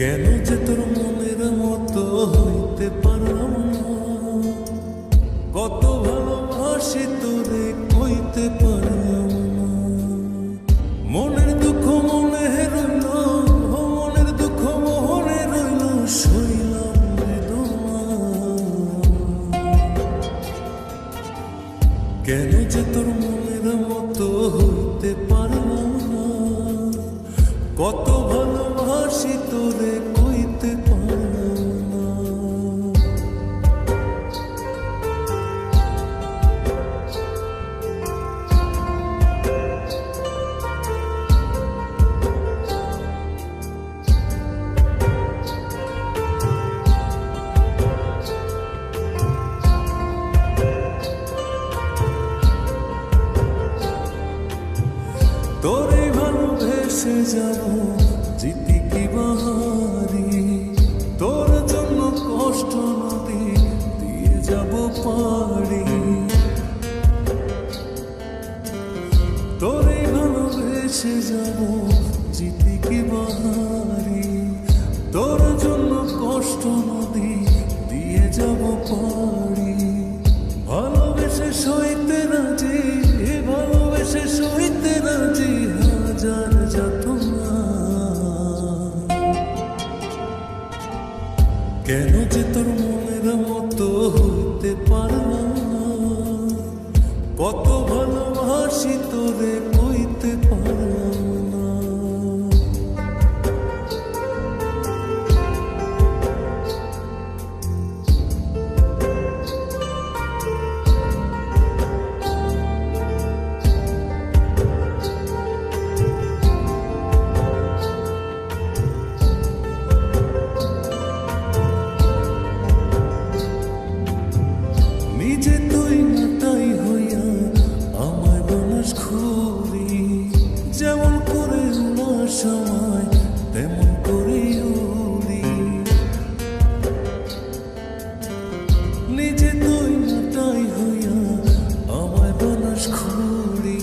কেন যে তোর মনের মতো হইতে পারলাম না, কত ভালোবাসি তোরে কইতে পারলাম না। মনের দুঃখ মনে রইল, মনের দুঃখ মনে রইল, সইলাম বেদনা। কেন যে তোর মনের মতো হইতে পারলাম না, কত ভালোবাসি তোরে কইতে পারলাম না। তোরে ভালোবেসে যাব জিতি কি বাহারি, তোর জন্য কষ্ট নদী দিয়ে যাব পারি। তোরে ভালোবেসে যাব জিতি কি বাহারি, তোর জন্য কষ্ট নদী দিয়ে যাব পারি। ভালোবেসে সইতে রাজি, ভালোবেসে সইতে রাজি হাজার যাতনা। কেন যে তোর মনের মতো হইতে পারলাম না, কত ভালোবাসি তোরে কইতে পারলাম না। নিজে তুই নাটাই হইয়া আমার বানাস ঘুরি, যেমন করে উড়ার সময় তেমন করে উড়ি। নিজে তুই নাটাই হইয়া আমার বানাস ঘুরি,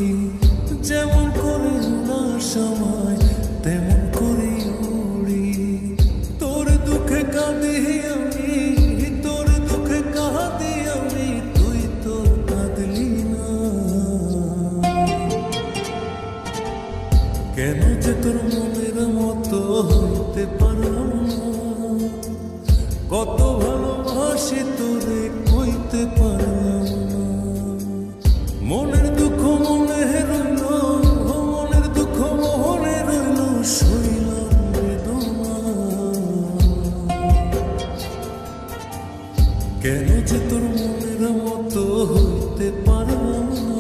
যেমন করে উড়ার সময় তেমন করে উড়ি। তোর দুঃখে কাঁদি আমি, তোর দুঃখে কাঁদি আমি, তুই তো কাঁদলি না। কেন যে তোর মনের মতো হইতে পারলাম না, কত ভালোবাসি তোরে কইতে পারলাম না। মনের দুঃখ মনে রইল, মনের দুঃখ মনে রইল, সইলাম বেদনা। কেন যে তোর মনের মতো হইতে পারলাম না,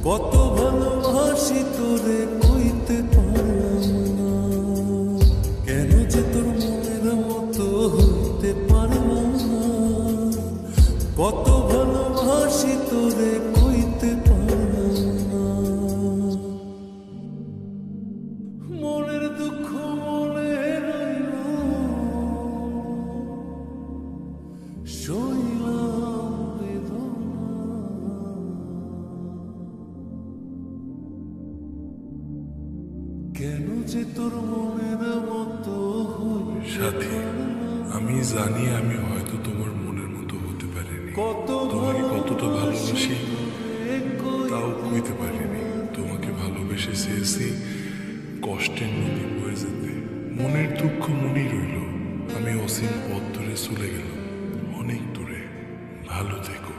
কত ভালোবাসি তোরে কইতে পারলাম না। কেন যে তোর মনের মতো হইতে পারলাম না, কত ভালোবাসি তোরে কইতে পারলাম না। মনের দুঃখ মনে রইল, সইলাম বেদনা। কেন যে তোর মনের মতো সাথী, আমি জানি আমি হয়তো তোমার মনের মতো হতে পারিনি, কত তোমাকে কতটা ভালোবাসি তাও কইতে পারিনি। তোমাকে ভালোবেসে চেয়েছি কষ্টের নদী বয়ে যেতে, মনের দুঃখ মনেই রইল। আমি অসীম পথ ধরে চলে গেলাম অনেক দূরে। ভালো থেকো।